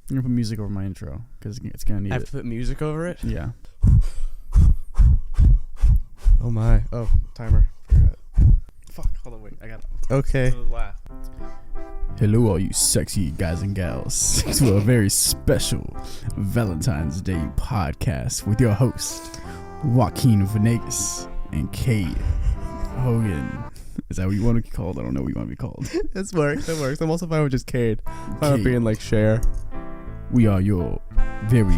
You're gonna put music over my intro because it's gonna need I have to put music over it? Yeah. Oh my. Oh, timer. Forgot. Fuck. Hold on. Wait. I got it. Okay. Laugh. Hello, all you sexy guys and gals, to a very special Valentine's Day podcast with your host, Joaquin Venegas and Cade Hogan. Is that what you want to be called? I don't know what you want to be called. That works. I'm also fine with just Cade. Fine Cade. with being like Cher. We are your very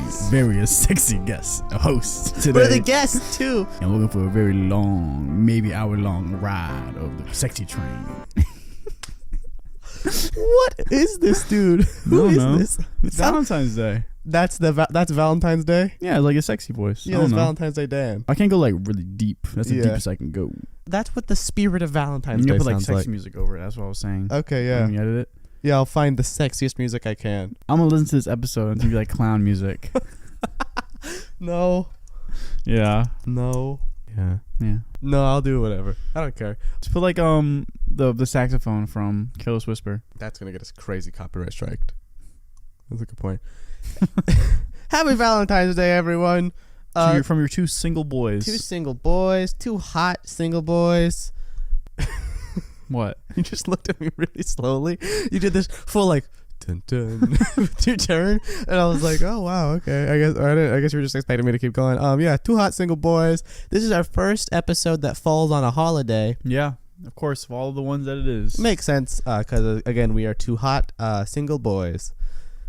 sexy guest hosts today. We're the guests too. And we're looking for a very long, maybe hour-long ride of the sexy train. What is this dude? Who is this? It's Valentine's Day. That's Valentine's Day? Yeah, it's like a sexy voice. Yeah, it's Valentine's Day Dan. I can't go like really deep. That's the Yeah. deepest I can go. That's what the spirit of Valentine's You Day put like sounds sexy like. music over it. That's what I was saying. Okay, yeah. When you edit it. Yeah, I'll find the sexiest music I can. I'm gonna listen to this episode and it's gonna be like clown music. No. Yeah. No. Yeah. Yeah. No, I'll do whatever. I don't care. Just put like the saxophone from Careless Whisper. That's gonna get us crazy copyright striked. That's a good point. Happy Valentine's Day, everyone. From your two single boys. Two single boys, two hot single boys. What? You just looked at me really slowly. You did this full like dun dun with your turn, and I was like, oh wow, okay. I guess you were just expecting me to keep going. Yeah, two hot single boys. This is our first episode that falls on a holiday. Yeah. Of course, of all the ones that it is. Makes sense, because again, we are two hot single boys.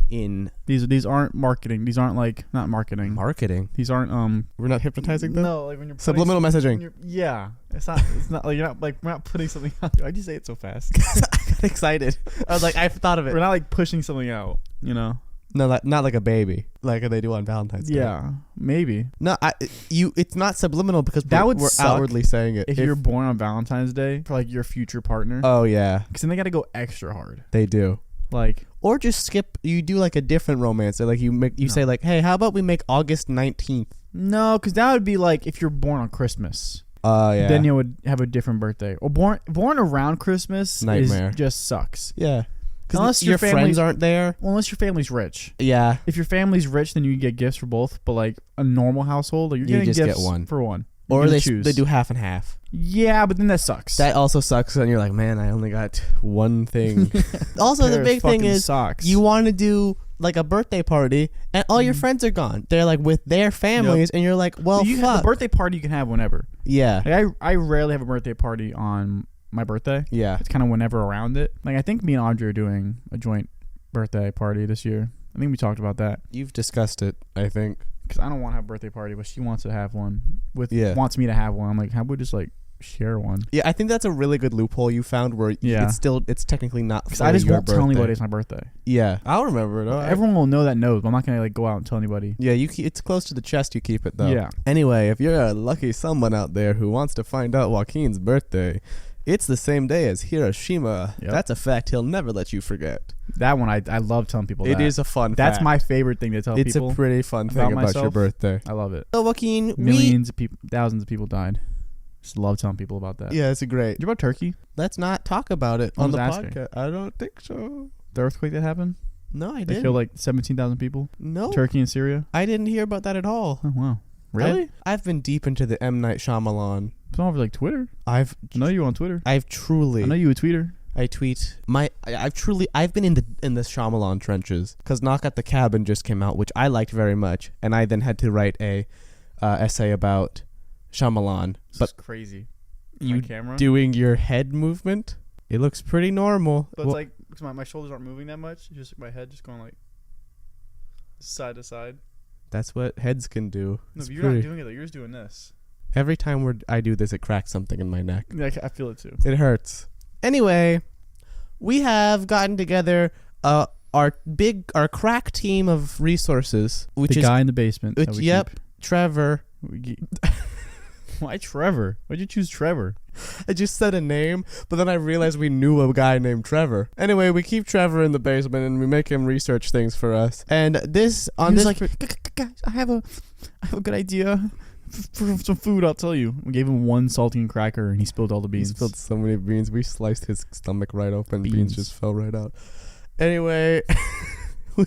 In These aren't marketing. These aren't like not marketing. These aren't we're not hypnotizing them. No, like when you're Subliminal messaging. Yeah, it's not like you're not like we're not putting something out. Why'd you say it so fast? I got excited. I was like, I thought of it. We're not like pushing something out. You know? No, not like a baby, like they do on Valentine's Day. Yeah, maybe. No, it's not subliminal because That would we're suck outwardly saying it. If you're born on Valentine's Day for like your future partner. Oh yeah, because then they got to go extra hard. they do. Like, or just skip. You do like a different romance. So like you say like, hey, how about we make August 19th? No, because that would be like if you're born on Christmas. Yeah. Then you would have a different birthday. Or born around Christmas. Nightmare. Just sucks. Yeah. Unless your friends aren't there. Well, unless your family's rich. Yeah. If your family's rich, then you get gifts for both. But like a normal household, like you're getting just gifts get one for one. Or they choose. do half and half. Yeah, but then that sucks. That also sucks, and you're like, man, I only got one thing. Also, the big thing is socks. you want to do like a birthday party, and all your friends are gone. They're like with their families, and you're like, well, you fuck. The birthday party you can have whenever. Yeah. Like I rarely have a birthday party on my birthday. Yeah. It's kind of whenever around it. Like I think me and Audrey are doing a joint birthday party this year. I think we talked about that. You've discussed it, I think. Because I don't want to have a birthday party, but she wants to have one. Wants me to have one. I'm like, how about we just like share one? Yeah, I think that's a really good loophole you found where it's technically not. Because I just won't tell anybody it's my birthday. Yeah, I'll remember it. Everyone will know that knows, but I'm not gonna like go out and tell anybody. Yeah, it's close to the chest. You keep it though. Yeah. Anyway, if you're a lucky someone out there who wants to find out Joaquin's birthday, it's the same day as Hiroshima. Yep. That's a fact he'll never let you forget. That one, I love telling people It that. is a fun That's fact. my favorite thing to tell people. It's a pretty fun thing about your birthday. I love it. So, Joaquin, Millions of people, thousands of people died. Just love telling people about that. Yeah, it's great. You about Turkey? Let's not talk about it on the asking. podcast. I don't think so. The earthquake that happened? No, I They didn't. killed like 17,000 people? No. Turkey and Syria? I didn't hear about that at all. Oh, wow. Really? I've been deep into the M. Night Shyamalan. It's all over like Twitter. I know you on Twitter. I've truly. I know you a tweeter. I tweet I've been in the Shyamalan trenches because Knock at the Cabin just came out, which I liked very much, and I then had to write a essay about Shyamalan. But crazy. You camera doing your head movement? It looks pretty normal. But it's like cause my shoulders aren't moving that much. It's just my head just going like side to side. That's what heads can do. No, but you're not doing it though. You're just doing this. Every time I do this, it cracks something in my neck. Yeah, I feel it too. It hurts. Anyway, we have gotten together our crack team of resources, which the is guy in the basement. Trevor. Why Trevor? Why'd you choose Trevor? I just said a name, but then I realized we knew a guy named Trevor. Anyway, we keep Trevor in the basement and we make him research things for us. And guys, I have a good idea for some food. I'll tell you. We gave him one saltine cracker and he spilled all the beans. He spilled so many beans. We sliced his stomach right open. Beans just fell right out. Anyway,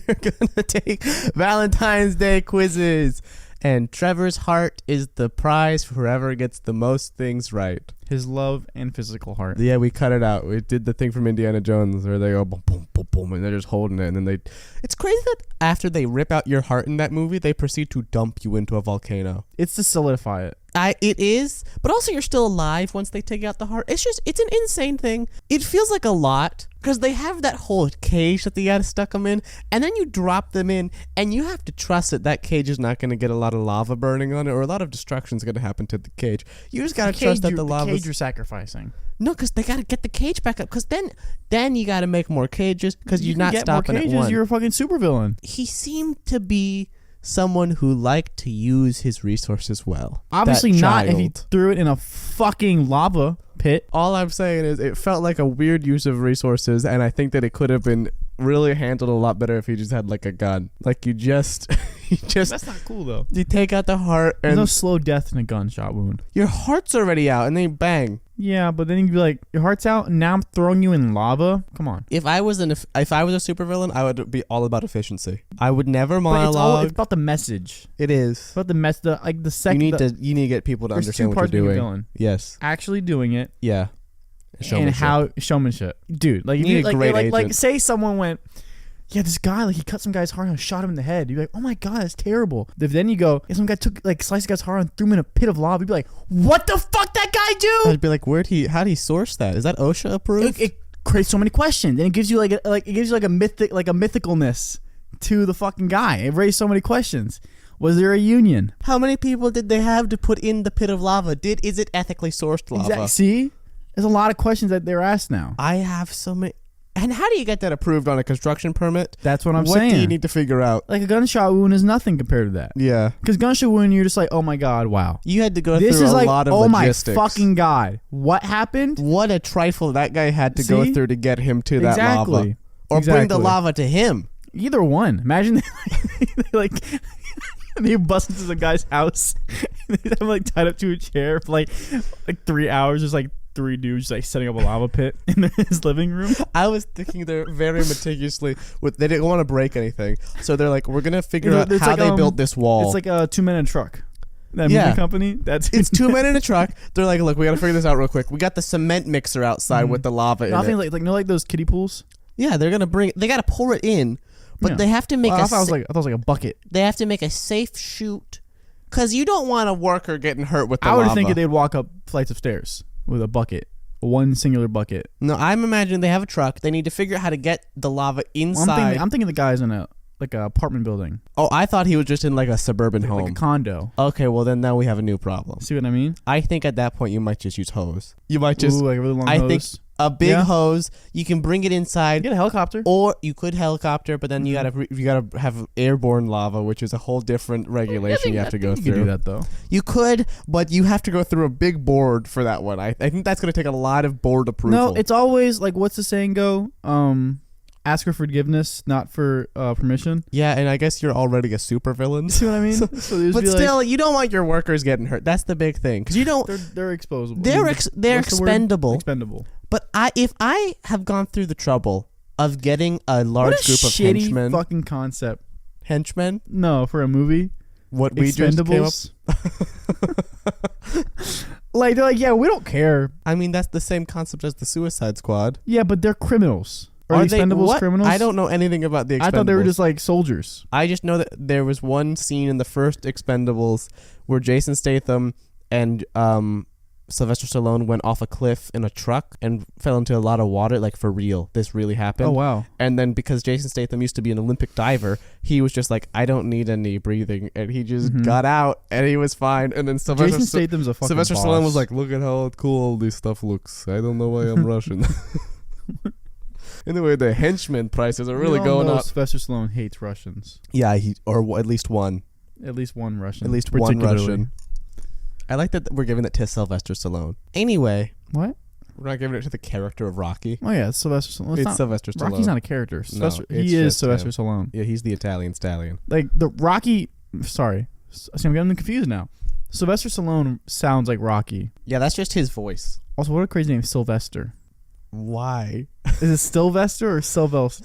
we're gonna take Valentine's Day quizzes. And Trevor's heart is the prize for whoever gets the most things right. His love and physical heart. Yeah, we cut it out. We did the thing from Indiana Jones where they go boom, boom, boom, boom, and they're just holding it. And then it's crazy that after they rip out your heart in that movie, they proceed to dump you into a volcano. It's to solidify it. It is, but also you're still alive once they take out the heart. It's an insane thing. It feels like a lot because they have that whole cage that they got stuck them in, and then you drop them in, and you have to trust that cage is not going to get a lot of lava burning on it, or a lot of destruction is going to happen to the cage. You just got to trust that the lava. The cage you're sacrificing. No, because they got to get the cage back up. Because then you got to make more cages because you're not stopping at one. You're a fucking supervillain. He seemed to be someone who liked to use his resources well. Obviously not if he threw it in a fucking lava pit. All I'm saying is it felt like a weird use of resources, and I think that it could have been really handled a lot better if he just had like a gun. Like you just That's not cool though. You take out the heart and there's no slow death in a gunshot wound. Your heart's already out and then you bang. Yeah, but then you'd be like, your heart's out and now I'm throwing you in lava? Come on. If I was a supervillain, I would be all about efficiency. I would never monologue. It's about the message. It is. It's about the message. Like the second you need to get people to understand what you're doing. Villain. Yes. Actually doing it. Yeah. And how showmanship. Dude, like you need a great agent. Like say someone went, yeah, this guy, like he cut some guy's heart and shot him in the head. You'd be like, oh my god, that's terrible. If then you go, yeah, some guy took sliced a guy's heart and threw him in a pit of lava. You'd be like, what the fuck that guy do? I'd be like, how'd he source that? Is that OSHA approved? It creates so many questions, and it gives you a mythicalness to the fucking guy. It raised so many questions. Was there a union? How many people did they have to put in the pit of lava? Is it ethically sourced lava? Exactly. See, there's a lot of questions that they're asked now. I have so many. And how do you get that approved on a construction permit? That's what I'm saying. What do you need to figure out? Like a gunshot wound is nothing compared to that. Yeah. Because gunshot wound, you're just like, oh my god, wow. You had to go through a lot of logistics. Oh my fucking god. What happened? What a trifle that guy had to go through to get him to that lava. Or bring the lava to him. Either one. Imagine they bust into the guy's house. They have him tied up to a chair for like 3 hours. There's like 3 dudes setting up a lava pit in his living room. I was thinking they're very meticulously they didn't want to break anything, so they're like, we're gonna figure out how they built this wall. It's like a 2 men in a truck. That movie company. It's 2 men in a truck. They're like, look, we gotta figure this out real quick. We got the cement mixer outside with the lava in it. Like those kiddie pools. Yeah, they're gonna they gotta pour it in, but they have to make. I thought it was like a bucket. They have to make a safe chute, because you don't want a worker getting hurt with the lava. I would think that they'd walk up flights of stairs with a bucket. One singular bucket. No, I'm imagining they have a truck. They need to figure out how to get the lava inside. I'm thinking the guy's in a apartment building. Oh, I thought he was just in like a suburban home. Like a condo. Okay, well then now we have a new problem. See what I mean? I think at that point you might just use hose. You might just like a really long hose. I think a big hose. You can bring it inside. Get a helicopter. Or you could helicopter, but then you gotta have airborne lava, which is a whole different regulation you have to go through. You could do that though. You could, but you have to go through a big board for that one. I think that's gonna take a lot of board approval. No, it's always like, what's the saying go? Ask for forgiveness, not for permission. Yeah, and I guess you're already a supervillain. See what I mean? But still, you don't want your workers getting hurt. That's the big thing, because you don't. They're exposable. They're expendable. Expendable. But if I have gone through the trouble of getting a large group of henchmen, fucking concept. Henchmen? No, for a movie. What we just came up. Like they're like, yeah, we don't care. I mean, that's the same concept as the Suicide Squad. Yeah, but they're criminals. Are the Expendables criminals? I don't know anything about the Expendables. I thought they were just like soldiers. I just know that there was one scene in the first Expendables where Jason Statham and Sylvester Stallone went off a cliff in a truck and fell into a lot of water, like for real. This really happened. Oh, wow. And then because Jason Statham used to be an Olympic diver, he was just like, I don't need any breathing. And he just got out and he was fine. And then Sylvester Stallone was like, look at how cool this stuff looks. I don't know why I'm Russian. Anyway, the henchman prices are really going up. Sylvester Stallone hates Russians. Yeah, or at least one. At least one Russian. At least one Russian. I like that we're giving that to Sylvester Stallone. Anyway. What? We're not giving it to the character of Rocky. Oh, yeah, it's Sylvester Stallone. It's Sylvester Stallone. Rocky's not a character. No, he is Sylvester Stallone. Yeah, he's the Italian stallion. Like, the Rocky... Sorry. See, I'm getting confused now. Sylvester Stallone sounds like Rocky. Yeah, that's just his voice. Also, what a crazy name, Sylvester. Why? Is it Sylvester or Sylvester?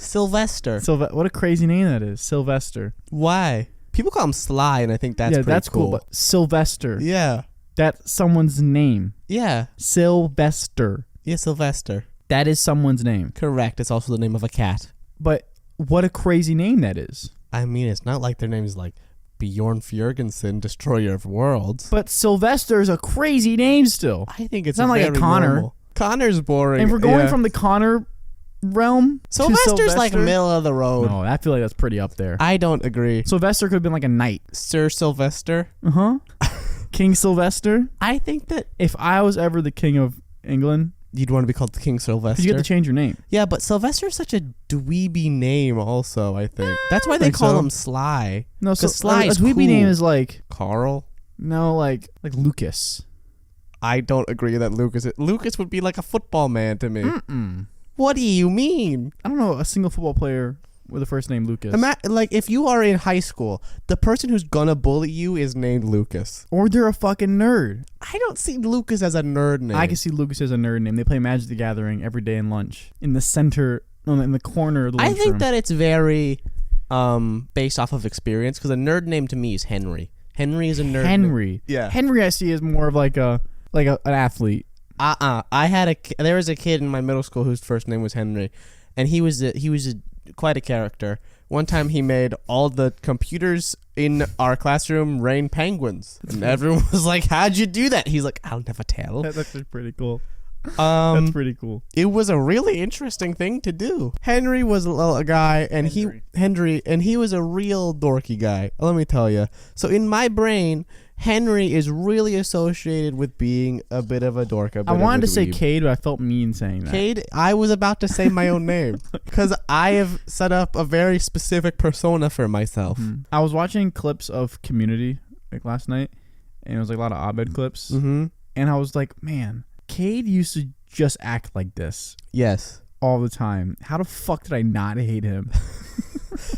Sylvester. What a crazy name that is. Sylvester. Why? People call him Sly, and I think that's pretty that's cool. But Sylvester. Yeah. That's someone's name. Yeah. Sylvester. Yeah, Sylvester. That is someone's name. Correct. It's also the name of a cat. But what a crazy name that is. I mean, it's not like their name is like Bjorn Fjörgensen, Destroyer of Worlds. But Sylvester is a crazy name still. I think it's not like a Connor. Normal. Connor's boring. And if we're going from the Connor realm Sylvester's like middle of the road. No, I feel like that's pretty up there. I don't agree. Sylvester could have been like a knight. Sir Sylvester. Uh-huh. King Sylvester. I think that if I was ever the king of England, you'd want to be called the King Sylvester. You get to change your name. Yeah, but Sylvester's such a dweeby name also, I think. That's why they call him Sly. No, so Sly is a dweeby name is like Carl? No, like Lucas. I don't agree that Lucas would be like a football man to me. Mm-mm. What do you mean? I don't know a single football player with the first name Lucas. Like if you are in high school, the person who's gonna bully you is named Lucas. Or they're a fucking nerd. I don't see Lucas as a nerd name. I can see Lucas as a nerd name. They play Magic the Gathering every day in lunch. In the center, in the corner of the lunchroom. I think that it's very based off of experience, because a nerd name to me is Henry. Henry is a nerd name. Yeah. Henry I see is more of like an athlete. There was a kid in my middle school whose first name was Henry, and he was quite a character. One time he made all the computers in our classroom rain penguins, and everyone was like, "How'd you do that?" He's like, "I'll never tell." That's actually pretty cool. That's pretty cool. It was a really interesting thing to do. Henry was a guy, and he was a real dorky guy. Let me tell you. So in my brain, Henry is really associated with being a bit of a dork. I wanted to say Cade, but I felt mean saying that. Cade, I was about to say my own name because I have set up a very specific persona for myself. Mm-hmm. I was watching clips of Community like last night, and it was like a lot of Abed clips, and I was like, man, Cade used to just act like this. Yes. All the time. How the fuck did I not hate him?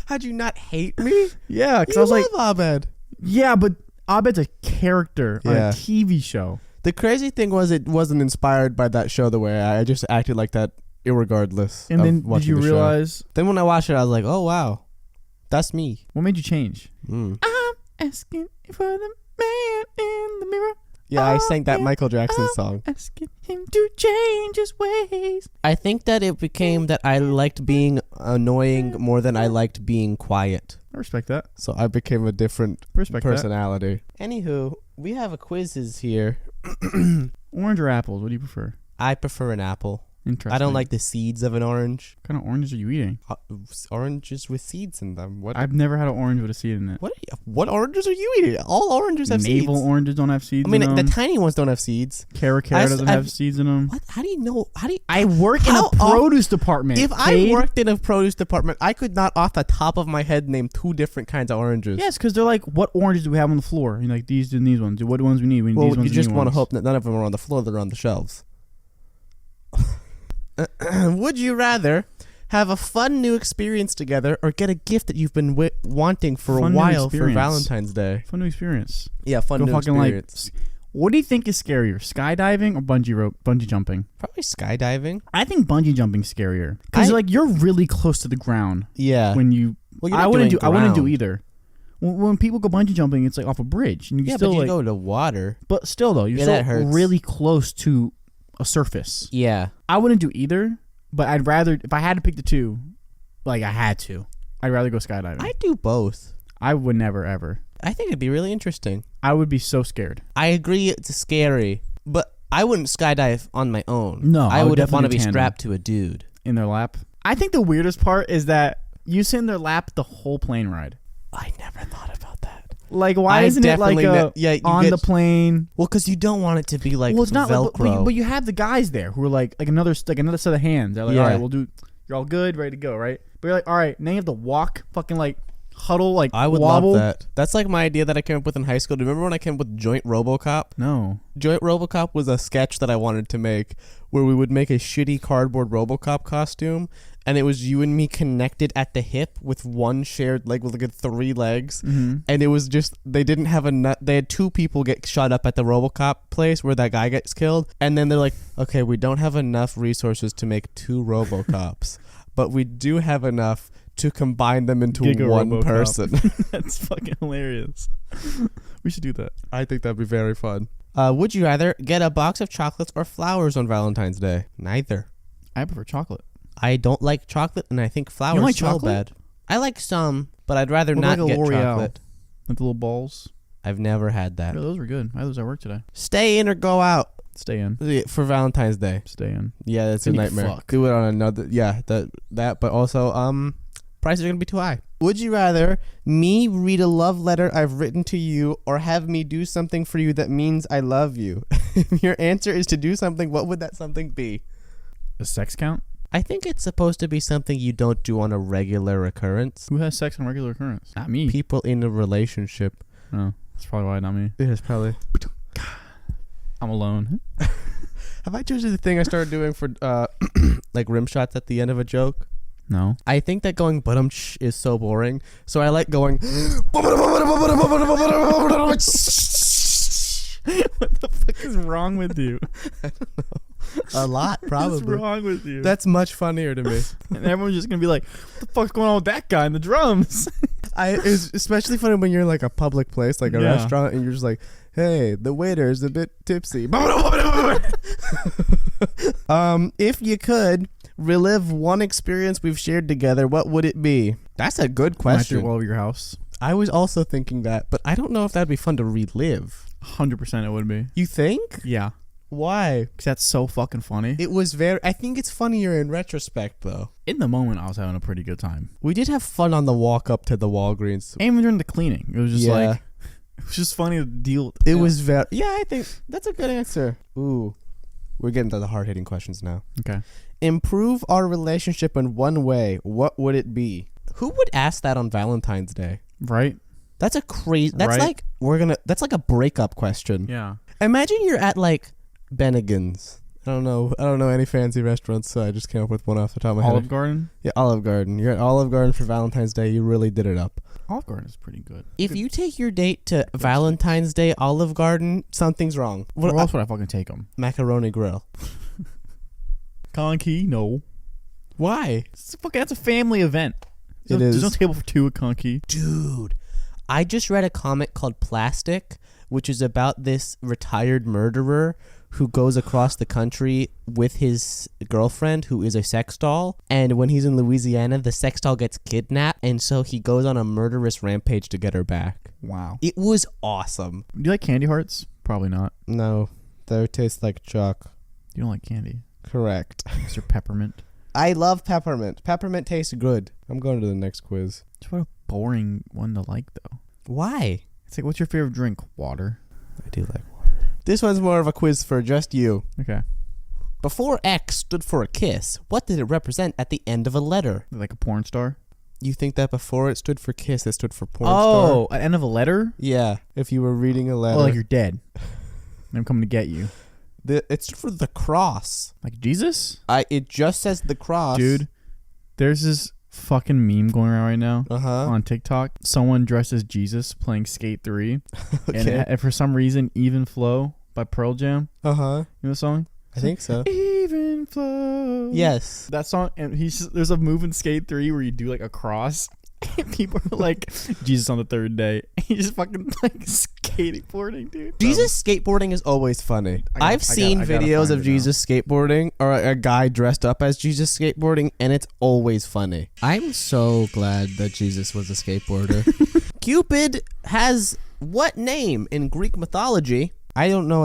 How'd you not hate me? Yeah, because I was like, Abed. Yeah, but Abed's a character on a TV show. The crazy thing was it wasn't inspired by that show the way I just acted like that irregardless. And then did you realize? Show. Then when I watched it, I was like, oh, wow. That's me. What made you change? I'm asking for the man in the mirror. Yeah, I sang that Michael Jackson song. Asking him to change his ways. I think that it became that I liked being annoying more than I liked being quiet. I respect that. So I became a different personality. Anywho, we have a quizzes here. Orange or apples? What do you prefer? I prefer an apple. Interesting. I don't like the seeds of an orange. What kind of oranges are you eating? Oranges with seeds in them. What? I've never had an orange with a seed in it. What oranges are you eating? All oranges have seeds. Navel oranges don't have seeds in them. The tiny ones don't have seeds. Cara doesn't have seeds in them. What? How do you know? I work in a produce department. If I worked in a produce department, I could not off the top of my head name 2 different kinds of oranges. Yes, because they're like, what oranges do we have on the floor? You're like, these and these ones. What ones we need? We need these ones. You just want to hope that none of them are on the floor. They're on the shelves. Would you rather have a fun new experience together or get a gift that you've been wanting for a while for Valentine's Day? Fun new experience. Yeah, fun new experience. What do you think is scarier, skydiving or bungee jumping? Probably skydiving. I think bungee jumping's scarier because you're really close to the ground. Yeah. When you, I wouldn't do either. When people go bungee jumping, it's like off a bridge, and you still but you like go to water. But still, though, you're still really close to a surface. Yeah. I wouldn't do either, but I'd rather, if I had to pick the two, like I had to, I'd rather go skydiving. I'd do both. I would never, ever. I think it'd be really interesting. I would be so scared. I agree it's scary, but I wouldn't skydive on my own. No, I would want to be strapped to a dude. In their lap? I think the weirdest part is that you sit in their lap the whole plane ride. I never thought about that. Like, why isn't it like on the plane? Well, because you don't want it to be like it's not Velcro. but you have the guys there who are like another set of hands. They're like, all right, we'll do. You're all good, ready to go, right? But you're like, all right, now you have to walk fucking like huddle, like I would wobble. love that. That's like my idea that I came up with in high school. Do you remember when I came up with Joint RoboCop? No. Joint RoboCop was a sketch that I wanted to make where we would make a shitty cardboard RoboCop costume, and it was you and me connected at the hip with one shared leg with like 3 legs. Mm-hmm. And it was just, they didn't have enough. They had 2 people get shot up at the RoboCop place where that guy gets killed. And then they're like, okay, we don't have enough resources to make 2 RoboCops, but we do have enough to combine them into Giga one RoboCop. person. That's fucking hilarious. We should do that. I think that'd be very fun. Would you rather get a box of chocolates or flowers on Valentine's Day? Neither. I prefer chocolate. I don't like chocolate, and I think flowers don't like smell chocolate? bad. I like some, but I'd rather What not about like a get L'Oreal? chocolate. Like the little balls. I've never had that. Yeah, those were good. I had those at work today. Stay in or go out Stay in. for Valentine's Day. Stay in. Yeah, that's a Then you nightmare. fuck. Do it on another. Yeah, that. But also, prices are gonna be too high. Would you rather me read a love letter I've written to you, or have me do something for you that means I love you? If your answer is to do something, what would that something be? A sex count? I think it's supposed to be something you don't do on a regular occurrence. Who has sex on regular occurrence? Not me. People in a relationship. No, that's probably why not me. It is probably. I'm alone. Have I told you the thing I started doing for like rim shots at the end of a joke? No. I think that going "but-um-sh" is so boring, so I like going. What the fuck is wrong with you? A lot, probably. What's wrong with you? That's much funnier to me. And everyone's just gonna be like, "What the fuck's going on with that guy in the drums?" It's especially funny when you're in like a public place, like a Yeah. restaurant, and you're just like, "Hey, the waiter's a bit tipsy." If you could relive one experience we've shared together, what would it be? That's a good At your question. wall of your house. I was also thinking that, but I don't know if that'd be fun to relive. 100% it would be. You think? Yeah. Why? Because that's so fucking funny. It was very. I think it's funnier in retrospect, though. In the moment, I was having a pretty good time. We did have fun on the walk up to the Walgreens. And even during the cleaning. It was just Yeah. like, it was just funny to deal. It was very. Yeah, I think that's a good answer. Ooh, we're getting to the hard hitting questions now. Okay. Improve our relationship in one way. What would it be? Who would ask that on Valentine's Day? Right? That's a crazy. That's Right. like That's like a breakup question. Yeah. Imagine you're at like Bennigan's. I don't know any fancy restaurants, so I just came up with one off the top of my Olive head. Garden? Yeah, Olive Garden. You're at Olive Garden for Valentine's Day. You really did it up. Olive Garden is pretty good. If you take your date to Valentine's Day Olive Garden, something's wrong. Where else would I fucking take them? Macaroni Grill. Conky? No. Why? That's a family event. It There's is. no table for 2 at Conky. Dude, I just read a comic called Plastic, which is about this retired murderer who goes across the country with his girlfriend, who is a sex doll. And when he's in Louisiana, the sex doll gets kidnapped, and so he goes on a murderous rampage to get her back. Wow. It was awesome. Do you like candy hearts? Probably not. No, they taste like chalk. You don't like candy. Correct. Mr. Peppermint. I love peppermint. Peppermint tastes good. I'm going to the next quiz. It's what a boring one to like, though. Why? It's like, what's your favorite drink? Water. I do like water. This one's more of a quiz for just you. Okay. Before X stood for a kiss, what did it represent at the end of a letter? Like a porn star? You think that before it stood for kiss, it stood for porn Oh, star? at the end of a letter? Yeah. If you were reading a letter. Oh, like you're dead. And I'm coming to get you. It stood for the cross. Like Jesus? It just says the cross. Dude, there's this fucking meme going around right now Uh-huh. on TikTok. Someone dressed as Jesus playing Skate 3. Okay. And for some reason, Even Flow by Pearl Jam. Uh-huh. You know the song? I think so. Even Flow. Yes. That song, and there's a move in Skate 3 where you do like a cross. And people are like, Jesus on the third day. He's just fucking like skateboarding, dude. Jesus skateboarding is always funny. I I've seen gotta videos find of it Jesus skateboarding, or a guy dressed up as Jesus skateboarding, and it's always funny. I'm so glad that Jesus was a skateboarder. Cupid has what name in Greek mythology? I don't know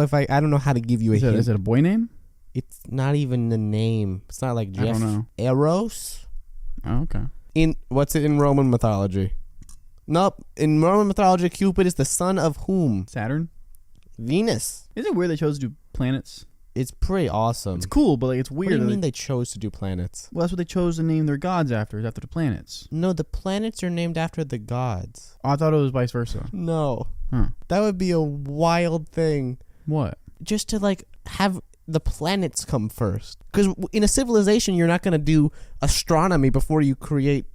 how to give you a hint. Is it a boy name? It's not even the name. It's not like Jeff. I don't know. Eros? Oh, okay. What's it in Roman mythology? Nope. In Roman mythology, Cupid is the son of whom? Saturn? Venus. Is it weird they chose to do planets? It's pretty awesome. It's cool, but like it's weird. What do you mean they chose to do planets? Well, that's what they chose to name their gods after the planets. No, the planets are named after the gods. Oh, I thought it was vice versa. No. Huh. That would be a wild thing. What? Just to like have the planets come first. Because in a civilization, you're not going to do astronomy before you create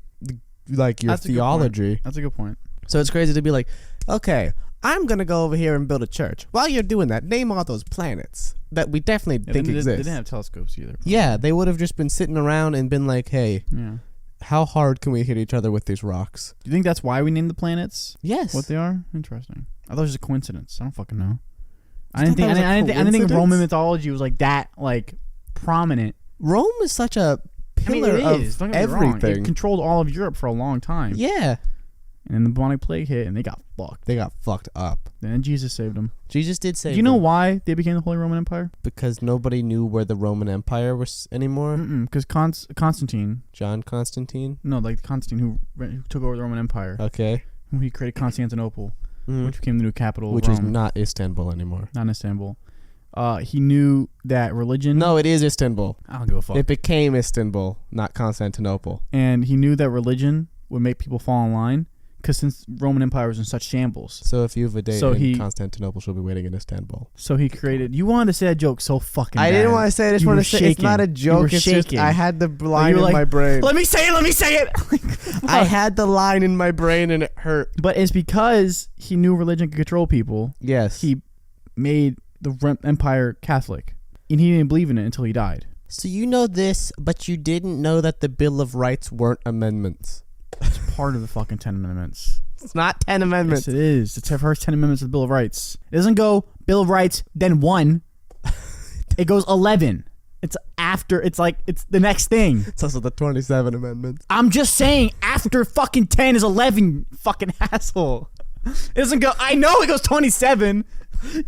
like your theology. That's a good point. So it's crazy to be like, okay, I'm going to go over here and build a church. While you're doing that, name all those planets that we definitely think exist. They didn't have telescopes either. Yeah, they would have just been sitting around and been like, hey, how hard can we hit each other with these rocks? Do you think that's why we named the planets? Yes. What they are? Interesting. I thought it was just a coincidence. I don't fucking know. I didn't think Roman mythology was like that, like prominent. Rome is such a pillar of everything. It controlled all of Europe for a long time. Yeah. And then the bubonic plague hit, and they got fucked. They got fucked up. Then Jesus saved them. Jesus did save them. Do you know why they became the Holy Roman Empire? Because nobody knew where the Roman Empire was anymore. Because Constantine. John Constantine? No, like Constantine, who took over the Roman Empire. Okay. He created Constantinople, which became the new capital which of Rome. is not Istanbul anymore. Not Istanbul. He knew that religion... No, it is Istanbul. I don't give a fuck. It became Istanbul, not Constantinople. And he knew that religion would make people fall in line, because since Roman Empire was in such shambles. So if you have a date in Constantinople, she'll be waiting in Istanbul. So he created... You wanted to say that joke so fucking bad. I didn't want to say it. I just wanted to say it's not a joke. It's just I had the line in my brain. Let me say it. I had the line in my brain and it hurt. But it's because he knew religion could control people. Yes. He made the empire Catholic. And he didn't believe in it until he died. So you know this, but you didn't know that the Bill of Rights weren't amendments. It's part of the fucking 10 Amendments. It's not 10 amendments. Yes, it is. It's the first 10 amendments of the Bill of Rights. It doesn't go Bill of Rights, then 1. It goes 11. It's after. It's like, it's the next thing. It's also the 27 amendments. I'm just saying, after fucking 10 is 11, fucking asshole. It doesn't go, I know it goes 27.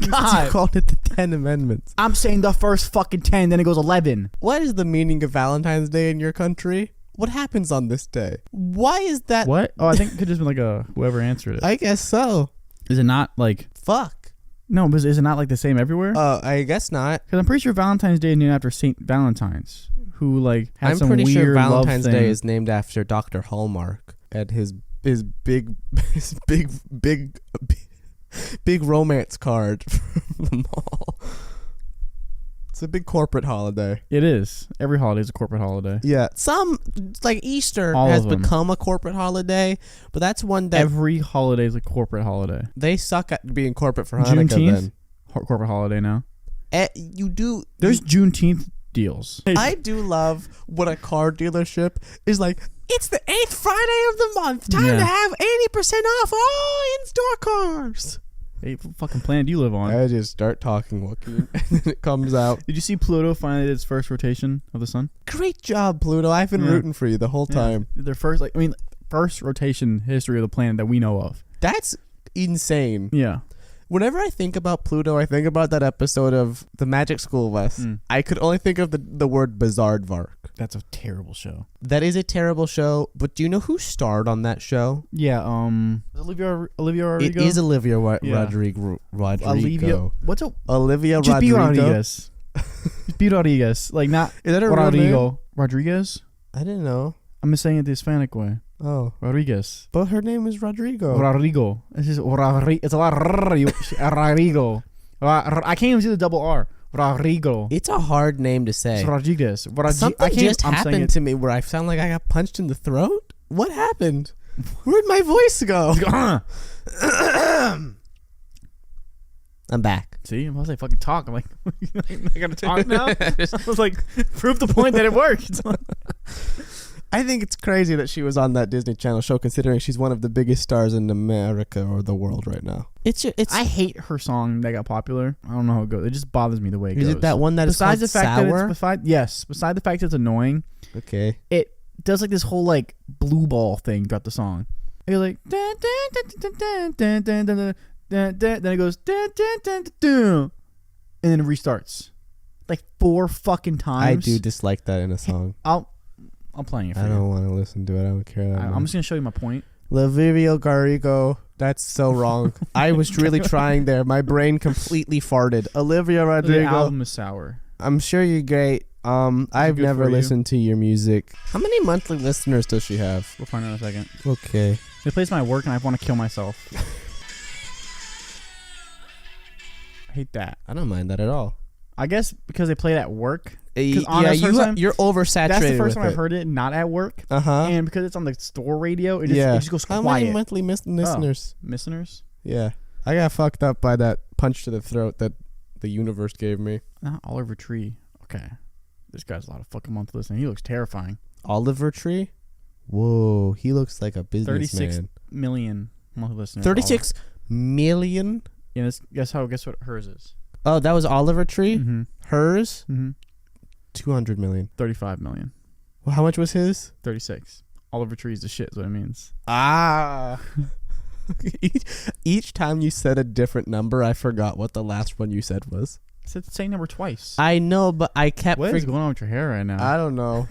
God. You called it the 10 amendments. I'm saying the first fucking 10, then it goes 11. What is the meaning of Valentine's Day in your country? What happens on this day? Why is that? What? Oh, I think it could just been like whoever answered it. I guess so. Is it not like... Fuck. No, but is it not like the same everywhere? I guess not. Because I'm pretty sure Valentine's Day is named after Saint Valentine's, who like had some weird I'm pretty sure Valentine's love Day thing. is named after Dr. Hallmark and his big romance card from the mall. It's a big corporate holiday. It is. Every holiday is a corporate holiday. Yeah. Some, like Easter, All has of them. become a corporate holiday, but that's one that... Every holiday is a corporate holiday. They suck at being corporate for Hanukkah, Juneteenth, then. Corporate holiday now. You do... There's Juneteenth deals. I do love when a car dealership is like, it's the 8th Friday of the month. Time to have 80% off all in-store cars. Hey, what fucking planet do you live on? I just start talking, Joaquin, and then it comes out. Did you see Pluto finally did its first rotation of the sun? Great job, Pluto. I've been rooting for you the whole time. Their first rotation history of the planet that we know of. That's insane. Yeah. Whenever I think about Pluto, I think about that episode of The Magic School Bus. I could only think of the word Bizarrevark. That's a terrible show. That is a terrible show, but do you know who starred on that show? Yeah, Olivia Rodrigo? It is Olivia Rodrigo. What's a... Olivia just Rodrigo? Be Rodriguez. Just be Rodriguez. Like, not... Is that a Rodrigo. real name? Rodriguez? I didn't know. I'm just saying it the Hispanic way. Oh. Rodriguez. But her name is Rodrigo. Rodrigo. It's just it's a lot of Rodrigo. I can't even see the double R. Rodrigo. It's a hard name to say. It's Rodriguez. Something just happened to me where I sound like I got punched in the throat. What happened? Where'd my voice go? I'm back. See, I was like, fucking talk. I'm like, I gotta talk now? I was like, prove the point that it worked. I think it's crazy that she was on that Disney Channel show, considering she's one of the biggest stars in America or the world right now. I hate her song that got popular. I don't know how it goes. It just bothers me the way it goes. Is it that one that besides is the fact Sour? That it's beside the fact that it's annoying. Okay. It does like this whole like blue ball thing throughout the song. It goes like then it goes and then it restarts like 4 fucking times. I do dislike that in a song. I'm playing it for you. I don't want to listen to it. I don't care. I'm just gonna show you my point. Olivia Rodrigo. That's so wrong. I was really trying there. My brain completely farted. Olivia Rodrigo. The album is sour. I'm sure you're great. I've good never for you? listened to your music. How many monthly listeners does she have? We'll find out in a second. Okay. They plays my work and I want to kill myself. I hate that. I don't mind that at all. I guess because they play it at work. Yeah, time, you're oversaturated. That's the first with time I've heard it not at work. Uh-huh. And because it's on the store radio, it just goes How quiet. many monthly listeners? Listeners? Yeah. I got fucked up by that punch to the throat that the universe gave me. Not Oliver Tree. Okay. This guy's a lot of fucking monthly listening. He looks terrifying. Oliver Tree? Whoa, he looks like a businessman. 36 million monthly listeners. 36 million? Yeah, guess what hers is. Oh, that was Oliver Tree? Mm-hmm. Hers? Mm-hmm. 200 million. 35 million. Well, how much was his? 36. Oliver Tree is the shit is what it means. Ah. Each time you said a different number, I forgot what the last one you said was. I said the same number twice. I know, but I kept... What is going on with your hair right now? I don't know.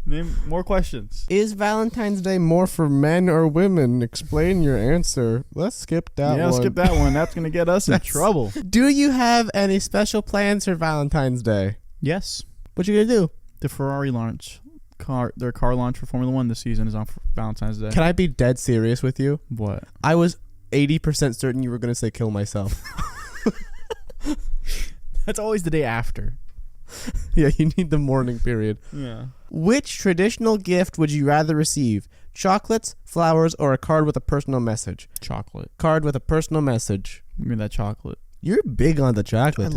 Name more questions. Is Valentine's Day more for men or women? Explain your answer. Let's skip that one. Yeah, skip that one. That's going to get us in trouble. Do you have any special plans for Valentine's Day? Yes. What you gonna do? The Ferrari launch. Their car launch for Formula 1 this season is on Valentine's Day. Can I be dead serious with you? What? I was 80% certain you were gonna say kill myself. That's always the day after. Yeah, you need the morning period. Yeah. Which traditional gift would you rather receive? Chocolates, flowers, or a card with a personal message? Chocolate. Card with a personal message. Give me that chocolate. You're big on the chocolate.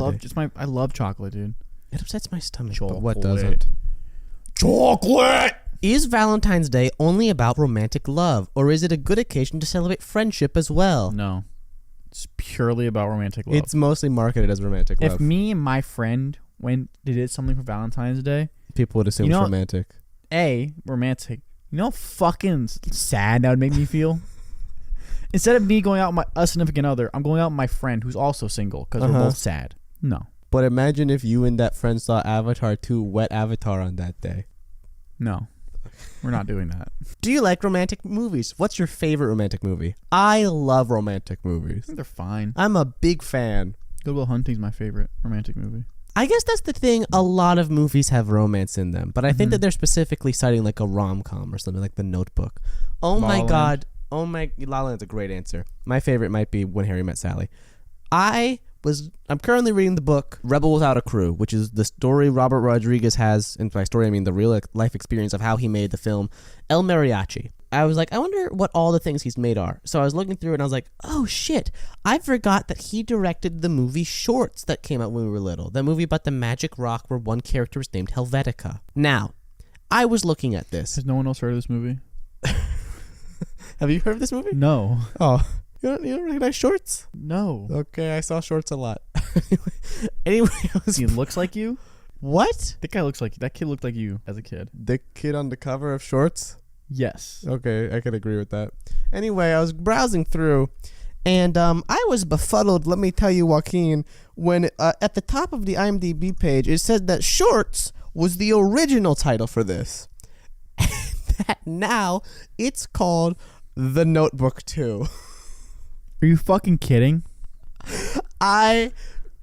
I love chocolate, dude. It upsets my stomach. Chocolate. But what doesn't? Chocolate! Is Valentine's Day only about romantic love, or is it a good occasion to celebrate friendship as well? No. It's purely about romantic love. It's mostly marketed as romantic love. If me and my friend did something for Valentine's Day, people would assume it's romantic. Romantic. You know how fucking sad that would make me feel? Instead of me going out with a significant other, I'm going out with my friend who's also single because we're both sad. No. But imagine if you and that friend saw Avatar 2 Wet Avatar on that day. No. We're not doing that. Do you like romantic movies? What's your favorite romantic movie? I love romantic movies. I think they're fine. I'm a big fan. Good Will Hunting's my favorite romantic movie. I guess that's the thing. A lot of movies have romance in them, but I think that they're specifically citing like a rom-com or something like The Notebook. Oh my God. La La Land's a great answer. My favorite might be When Harry Met Sally. I'm currently reading the book Rebel Without a Crew, which is the story Robert Rodriguez has, and by story I mean the real life experience of how he made the film El Mariachi. I was like, I wonder what all the things he's made are. So I was looking through it and I was like, oh shit, I forgot that he directed the movie Shorts that came out when we were little. That movie about the magic rock where one character was named Helvetica. Now, I was looking at this. Has no one else heard of this movie? Have you heard of this movie? No. Oh. You don't recognize Shorts? No. Okay, I saw Shorts a lot. Anyway, He looks like you? What? That kid looked like you as a kid. The kid on the cover of Shorts? Yes. Okay, I could agree with that. Anyway, I was browsing through, and I was befuddled, let me tell you, Joaquin, when at the top of the IMDb page, it said that Shorts was the original title for this. And that now it's called The Notebook 2. Are you fucking kidding? I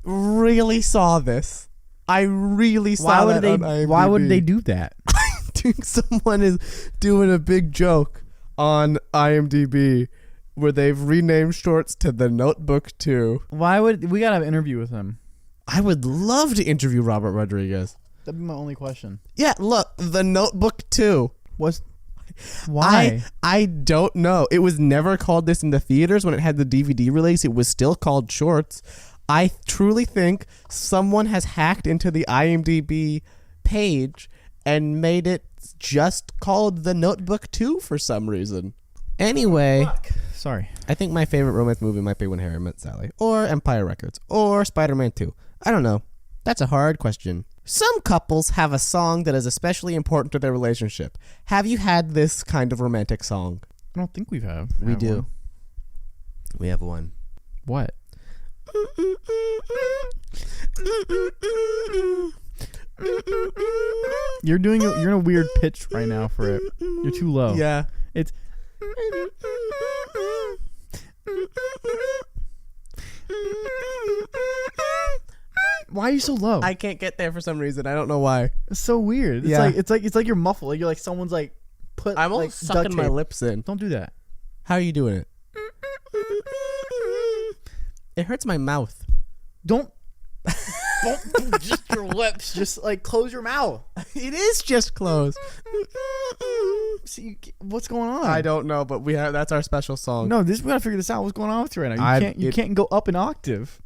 really saw this. I really saw that on IMDb. Why would they do that? I think someone is doing a big joke on IMDb where they've renamed Shorts to The Notebook 2. We gotta have an interview with him? I would love to interview Robert Rodriguez. That'd be my only question. Yeah, look, The Notebook 2. Why? I don't know. It was never called this in the theaters when it had the DVD release. It was still called Shorts. I truly think someone has hacked into the IMDb page and made it just called The Notebook 2 for some reason. Anyway, Sorry. I think my favorite romance movie might be When Harry Met Sally, or Empire Records, or Spider-Man 2. I don't know. That's a hard question. Some couples have a song that is especially important to their relationship. Have you had this kind of romantic song? I don't think we have. We do. We have one. What? You're in a weird pitch right now for it. You're too low. Yeah. It's Why are you so low? I can't get there for some reason. I don't know why. It's so weird. It's like you're muffled. Like you're like someone's like put. I'm like, almost sucking my lips in. Don't do that. How are you doing it? It hurts my mouth. Don't just your lips. Just like close your mouth. It is just closed. See, what's going on? I don't know, but that's our special song. No, we gotta figure this out. What's going on with you right now? You can't go up an octave.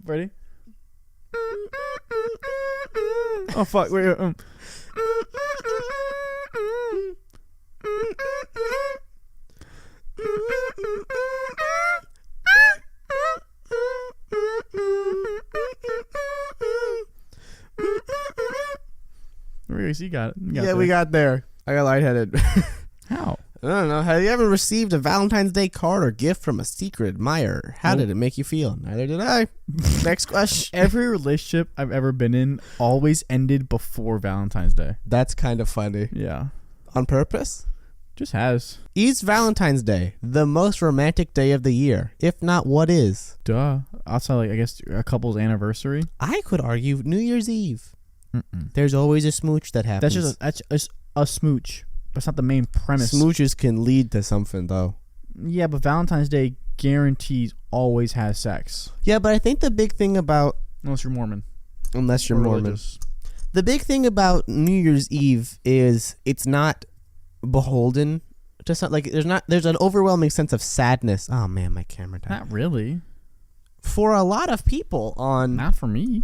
Ready? Oh fuck! Wait. You got it. We got there. I got lightheaded. How? I don't know. Have you ever received a Valentine's Day card or gift from a secret admirer? How did it make you feel? Neither did I. Next question. Every relationship I've ever been in always ended before Valentine's Day. That's kind of funny. Yeah. On purpose? Just has. Is Valentine's Day the most romantic day of the year? If not, what is? Duh. Outside, like, I guess a couple's anniversary. I could argue New Year's Eve. Mm-mm. There's always a smooch that happens. That's just a smooch. That's not the main premise. Smooches can lead to something, though. Yeah, but Valentine's Day guarantees always has sex. Yeah, but I think the big thing about... Unless you're Mormon. Unless you're Mormon. Religious. The big thing about New Year's Eve is it's not beholden. Just not like there's an overwhelming sense of sadness. Oh man, my camera died. Not really. For a lot of people on... Not for me.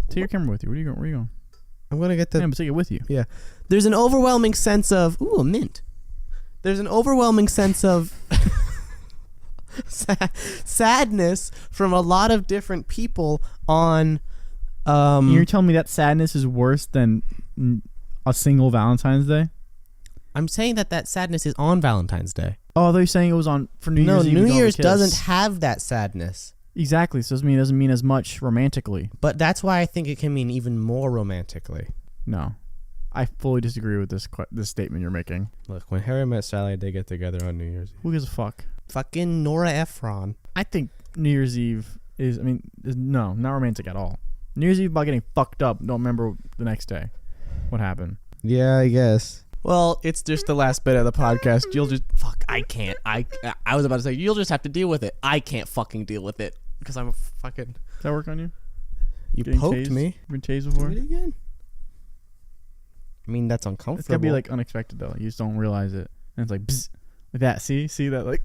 Take your camera with you. Where are you going? I'm going to get the... Yeah, but take it with you. Yeah. There's an overwhelming sense of... Ooh, a mint. There's an overwhelming sense of... sadness from a lot of different people on... You're telling me that sadness is worse than a single Valentine's Day? I'm saying that sadness is on Valentine's Day. Oh, I thought you were saying it was on for New Year's Eve. No, New Year's doesn't have that sadness. Exactly. So it doesn't mean as much romantically. But that's why I think it can mean even more romantically. No. I fully disagree with this statement you're making. Look, when Harry Met Sally, they get together on New Year's Eve. Who gives a fuck? Fucking Nora Ephron. I think New Year's Eve is not romantic at all. New Year's Eve about getting fucked up. Don't remember the next day what happened. Yeah, I guess. Well, it's just the last bit of the podcast. You'll just... Fuck, I can't. I was about to say, you'll just have to deal with it. I can't fucking deal with it. Because I'm a fucking... Does that work on you? You Getting poked tased? me. You've been tased before? Do it again. I mean, that's uncomfortable. It's gotta be like unexpected though. You just don't realize it. And it's like, bzz, like that. See that like...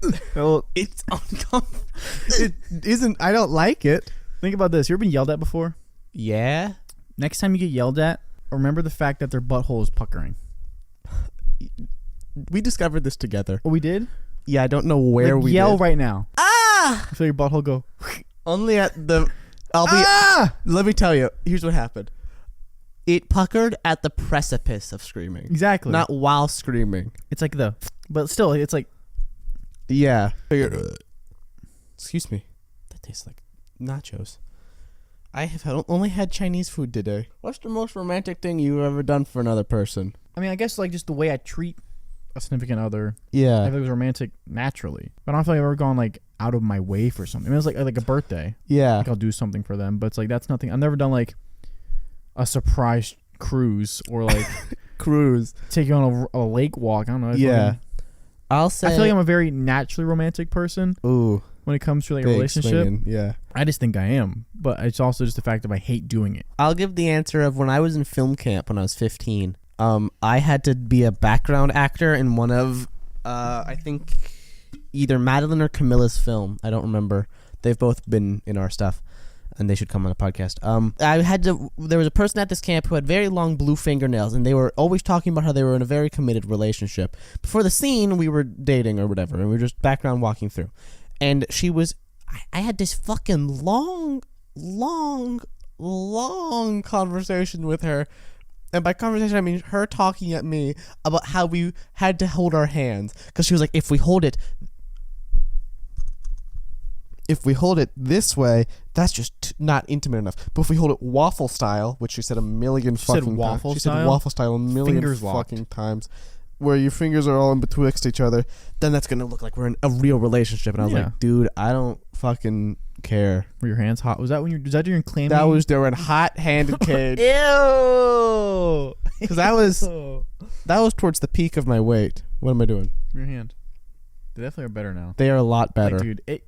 It's uncomfortable. It isn't... I don't like it. Think about this. You ever been yelled at before? Yeah. Next time you get yelled at, remember the fact that their butthole is puckering. We discovered this together. Oh, we did? Yeah, I don't know where like we yell did. right now. Ah! I feel your butthole go. Only at the... Let me tell you. Here's what happened. It puckered at the precipice of screaming. Exactly. Not while screaming. It's like but still, it's like... Yeah. Excuse me. That tastes like nachos. I have only had Chinese food today. What's the most romantic thing you've ever done for another person? I mean, I guess like just the way I treat a significant other. Yeah. I feel like it was romantic naturally. But I don't feel like I've ever gone like out of my way for something. I mean, it's like a birthday. Yeah. Like I'll do something for them. But it's like that's nothing. I've never done like a surprise cruise or like take you on a lake walk. I don't know. Yeah. I'll say... I feel like I'm a very naturally romantic person. Ooh. When it comes to like a relationship. Swinging. Yeah. I just think I am. But it's also just the fact that I hate doing it. I'll give the answer of when I was in film camp when I was 15. I had to be a background actor in one of, I think, either Madeline or Camilla's film. I don't remember. They've both been in our stuff, and they should come on the podcast. There was a person at this camp who had very long blue fingernails, and they were always talking about how they were in a very committed relationship. Before the scene, we were dating or whatever, and we were just background walking through. And she was, I had this fucking long conversation with her. And by conversation, I mean her talking at me about how we had to hold our hands. Because she was like, if we hold it this way, that's just not intimate enough. But if we hold it waffle style, which she said a million fucking times. Waffle She style? said waffle style a million Fingers fucking times. where your fingers are all in betwixt each other, then that's gonna look like we're in a real relationship. And I was like, dude, I don't fucking care. Were your hands hot? Was that during clamming? That was during hot-handed Cade. Ew. Because that was towards the peak of my weight. What am I doing? Your hand. They definitely are better now. They are a lot better, like, dude.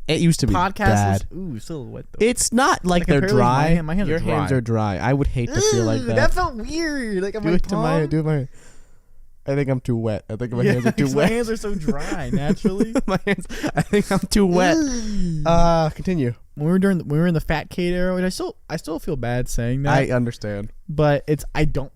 It used to be bad. Still wet though. It's not like they're dry. My hands Your are dry. hands are dry. I would hate to feel like that. That felt weird. Like do it to my. I think I'm too wet. I think my hands are too wet. My hands are so dry naturally. My hands. I think I'm too wet. Continue. When we were in the fat Cade era, which I still feel bad saying that. I understand, but I don't.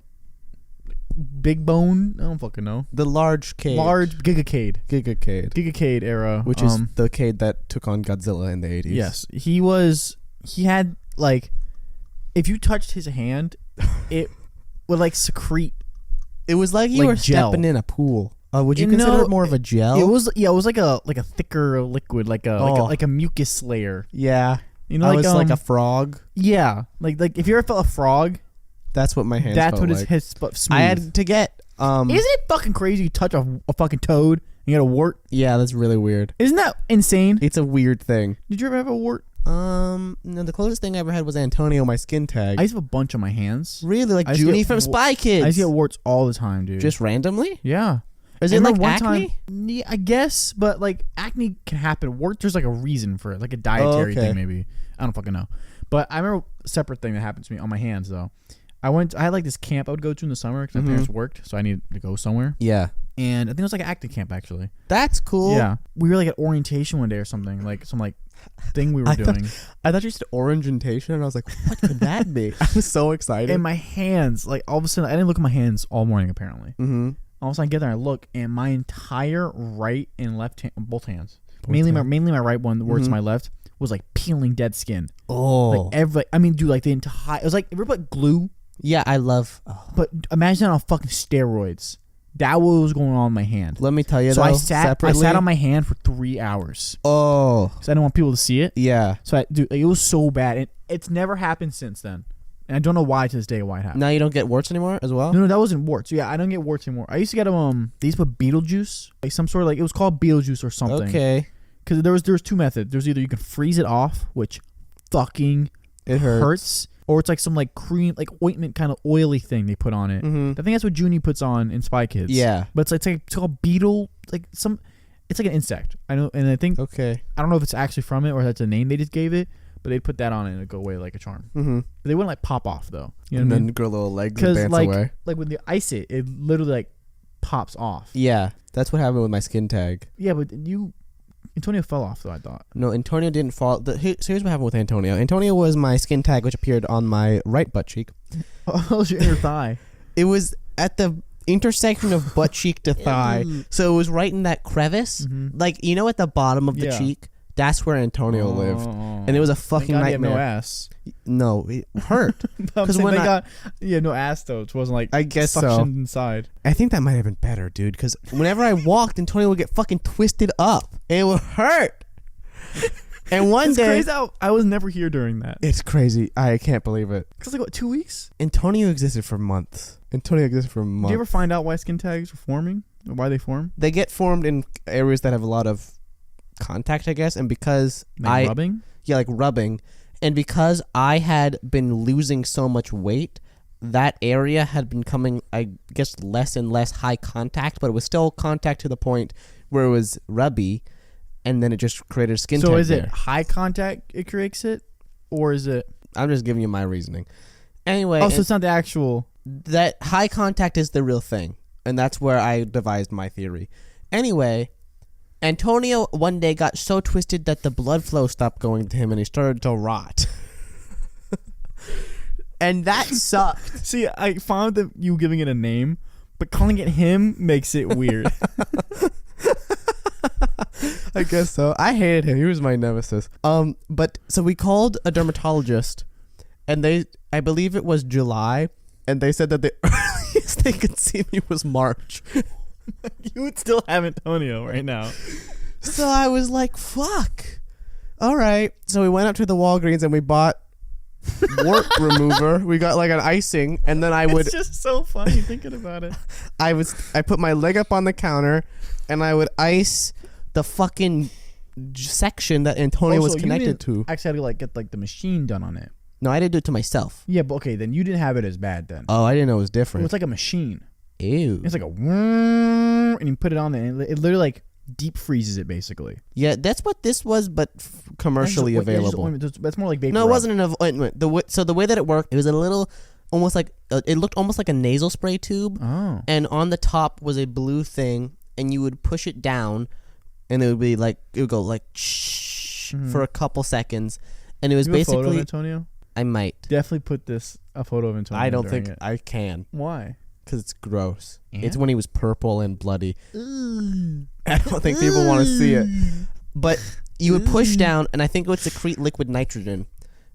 Big bone. I don't fucking know. The large Cade. Large Giga Cade. Giga Cade era, which is the Cade that took on Godzilla in the 80s. Yes, he had like, if you touched his hand, it would like secrete. It was like you were gel. stepping in a pool. Would you consider it more of a gel? It was like a thicker liquid, like a mucus layer. Yeah, you know, I was like a frog. Yeah, like if you ever felt a frog, that's what my hands. That's what like. his smooth. I had to get. Isn't it fucking crazy? You touch a fucking toad and you get a wart. Yeah, that's really weird. Isn't that insane? It's a weird thing. Did you ever have a wart? No, the closest thing I ever had was Antonio, my skin tag. I used to have a bunch on my hands. Really? Like Junie from Spy Kids? I used to get warts all the time, dude. Just randomly? Yeah. Is it like one acne? Time, yeah, I guess, but like acne can happen. Warts, there's like a reason for it, like a dietary thing maybe. I don't fucking know. But I remember a separate thing that happened to me on my hands though. I had like this camp I would go to in the summer because my parents worked, so I needed to go somewhere. Yeah. And I think it was like an acting camp actually. That's cool. Yeah. We were like at orientation one day or something, like some like thing we were doing. I thought you said orangentation, and I was like, what could that be? I was so excited. And my hands, like all of a sudden, I didn't look at my hands all morning apparently. Mm-hmm. All of a sudden I get there and I look, and my entire right and left hand, both hands, mainly my right one, where it's my left, was like peeling dead skin. Oh. Like the entire, it was like, ever put glue? Yeah, I love. But imagine that on fucking steroids. That was going on in my hand. Let me tell you. So though, I sat on my hand for 3 hours. Oh, because I didn't want people to see it. Yeah. So it was so bad, and it's never happened since then. And I don't know why to this day why it happened. Now you don't get warts anymore as well? No, that wasn't warts. Yeah, I don't get warts anymore. I used to get them. They used to put Beetlejuice, like some sort of like, it was called Beetlejuice or something. Okay. Because there was 2 methods. There's either you can freeze it off, which fucking it hurts. Or it's like some like cream, like ointment kind of oily thing they put on it. Mm-hmm. I think that's what Junie puts on in Spy Kids. Yeah. But it's called beetle, it's like an insect. I know, and I think, okay, I don't know if it's actually from it or that's a name they just gave it, but they'd put that on it and it'd go away like a charm. Mm-hmm. But they wouldn't like pop off though. You know and what I then mean? grow little legs and dance away. Like when you ice it, it literally like pops off. Yeah, that's what happened with my skin tag. Yeah, but Antonio fell off though, I thought. No, Antonio didn't fall. So here's what happened with Antonio. Antonio was my skin tag, which appeared on my right butt cheek. Oh, it was your inner thigh. It was at the intersection of butt cheek to thigh. So it was right in that crevice. Mm-hmm. Like, you know, at the bottom of the cheek? That's where Antonio lived. And it was a fucking nightmare. Thank God you had no ass. No, it hurt. Because when no ass though. It wasn't like, I guess suctioned inside. I think that might have been better, dude. Because whenever I walked, Antonio would get fucking twisted up. And it would hurt. And one day, crazy how I was never here during that. It's crazy. I can't believe it. Because like what, 2 weeks? Antonio existed for months. Do you ever find out why skin tags are forming? Or why they form? They get formed in areas that have a lot of contact, I guess, and because rubbing? Yeah, like rubbing. And because I had been losing so much weight, that area had been coming, I guess, less and less high contact, but it was still contact to the point where it was rubby, and then it just created a skin tag. So is it high contact it creates it? Or is it... I'm just giving you my reasoning. Anyway... Oh, so it's not the actual... That high contact is the real thing, and that's where I devised my theory. Anyway... Antonio one day got so twisted that the blood flow stopped going to him and he started to rot. And that sucked. See, I found that you giving it a name, but calling it him makes it weird. I guess so. I hated him. He was my nemesis. But so we called a dermatologist, and I believe it was July, and they said that the earliest they could see me was March. You would still have Antonio right now. So I was like, fuck. All right. So we went up to the Walgreens and we bought wart remover. We got like an icing, and then I would. It's just so funny thinking about it. I put my leg up on the counter, and I would ice the fucking section that Antonio was connected to. Actually, had to like get like the machine done on it. No, I didn't do it to myself. Yeah, but okay, then you didn't have it as bad then. Oh, I didn't know it was It different. was like a machine. Ew. It's like a and you put it on there, and it literally like deep freezes it basically. Yeah, that's what this was, but commercially available. That's more like vapor. No, it rub. wasn't an ointment. So the way that it worked, it was a little, almost like it looked almost like a nasal spray tube, Oh. and on the top was a blue thing, and you would push it down, and it would go like shh for a couple seconds, and it was You have a photo of basically. Antonio? I might. Definitely put a photo of Antonio. I don't during think it. I can, Why. because it's gross. And? It's when he was purple and bloody. I don't think people want to see it. But you would push down, and I think it would secrete liquid nitrogen.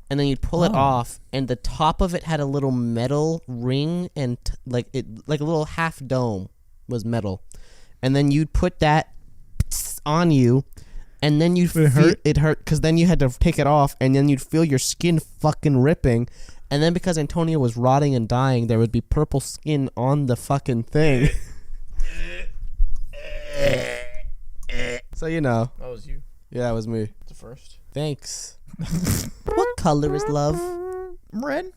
And then you'd pull it off, and the top of it had a little metal ring, and like a little half dome was metal. And then you'd put that on you, and then you'd feel it hurt because then you had to take it off, and then you'd feel your skin fucking ripping. And then because Antonio was rotting and dying, there would be purple skin on the fucking thing. So you know. That was you. Yeah, it was me. The first. Thanks. What color is love? Red.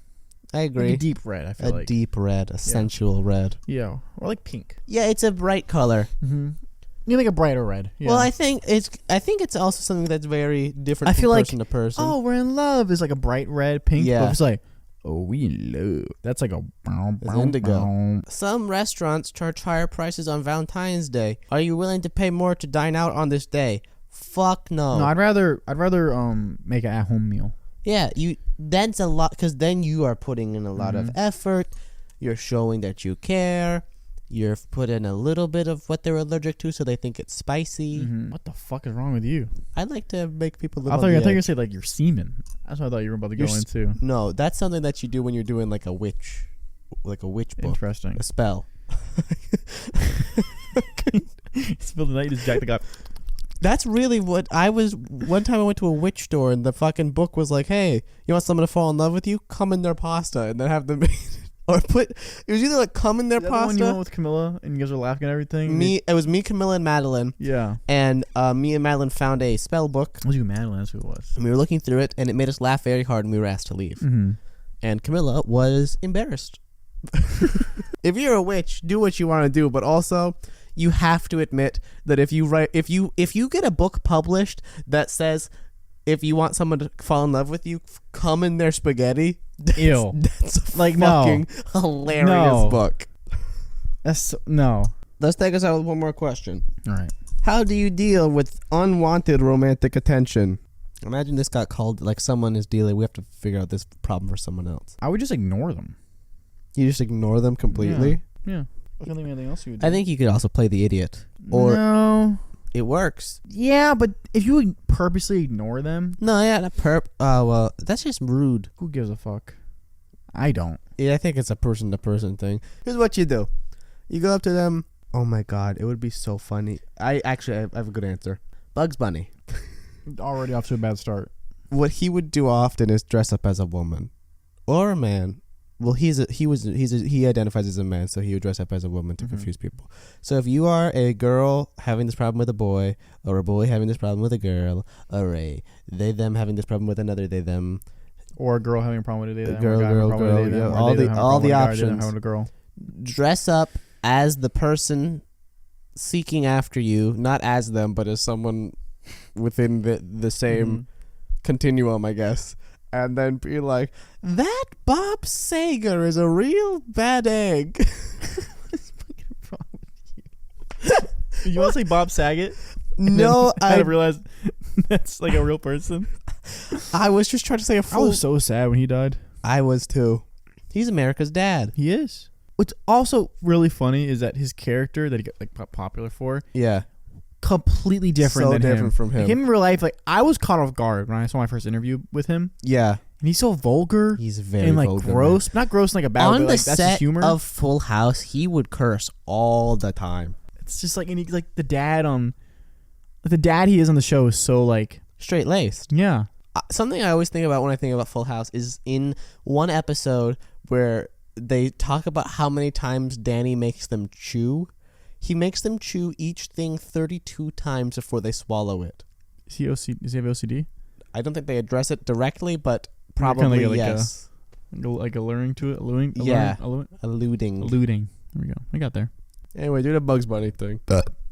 I agree. Like a deep red. I feel like. A deep red, a sensual red. Yeah, or like pink. Yeah, it's a bright color. Mm-hmm. You like a brighter red. Yeah. Well, I think it's also something that's very different from person to person. Oh, we're in love is like a bright red, pink. Yeah. But it's like, oh, we in love. That's like a It's indigo. Some restaurants charge higher prices on Valentine's Day. Are you willing to pay more to dine out on this day? Fuck no. No, I'd rather make an at-home meal. Yeah, that's a lot, because then you are putting in a lot of effort. You're showing that you care. You've put in a little bit of what they're allergic to, so they think it's spicy. Mm-hmm. What the fuck is wrong with you? I like to make people live I on thought the you were edge. going to say like your semen. That's what I thought you were about to go into. No, that's something that you do when you're doing like a witch book. Interesting. A spell. Spill the night, just jack the guy. That's really what I was. One time I went to a witch store, and the fucking book was like, hey, you want someone to fall in love with you? Come in their pasta, and then have them or put, it was either like come in their pasta. The one you went with Camilla, and you guys were laughing and everything? It was me, Camilla, and Madeline. Yeah. And me and Madeline found a spell book. It was you, Madeline, that's who it was. And we were looking through it, and it made us laugh very hard, and we were asked to leave. Mm-hmm. And Camilla was embarrassed. If you're a witch, do what you want to do, but also you have to admit that if you get a book published that says if you want someone to fall in love with you, come in their spaghetti. Ew. That's a Like, fucking hilarious book. No. Let's take us out with one more question. All right. How do you deal with unwanted romantic attention? Imagine this got called, like someone is dealing. We have to figure out this problem for someone else. I would just ignore them. You just ignore them completely? Yeah. I can't think of anything else you would do. I think you could also play the idiot. Or no. it works. Yeah, but if you would purposely ignore them, No, yeah, not well, that's just rude. who gives a fuck? I don't. Yeah, I think it's a person-to-person thing. Here's what you do. You go up to them. Oh my god, it would be so funny. I have a good answer. Bugs Bunny. Already off to a bad start. What he would do often is dress up as a woman or a man. Well, he identifies as a man, so he would dress up as a woman to confuse people. So if you are a girl having this problem with a boy, or a boy having this problem with a girl, or a they them having this problem with another they them, or a girl having a problem with it, girl, yeah, all the options. A girl. Dress up as the person seeking after you, not as them, but as someone within the same continuum, I guess. And then be like, that Bob Sager is a real bad egg. You want to say Bob Saget? No, I realized that's like a real person. I was just trying to say a I fool. was so sad when he died. I was too. He's America's dad. He is. What's also really funny is that his character that he got like popular for, Yeah. completely different So than different him. from him. Like him in real life, like I was caught off guard when I saw my first interview with him. Yeah. And he's so vulgar. He's very and like vulgar, gross. Not gross in like a bad way. On But, the like, that's his set humor. of Full House, he would curse all the time. It's just like, and he is on the show is so like, Straight laced. yeah. something I always think about when I think about Full House is in one episode where they talk about how many times Danny makes them chew. He makes them chew each thing 32 times before they swallow it. Does he have OCD? I don't think they address it directly, but probably yes. Like alluring to it? Alluding? Alluding. There we go. I got there. Anyway, do the Bugs Bunny thing.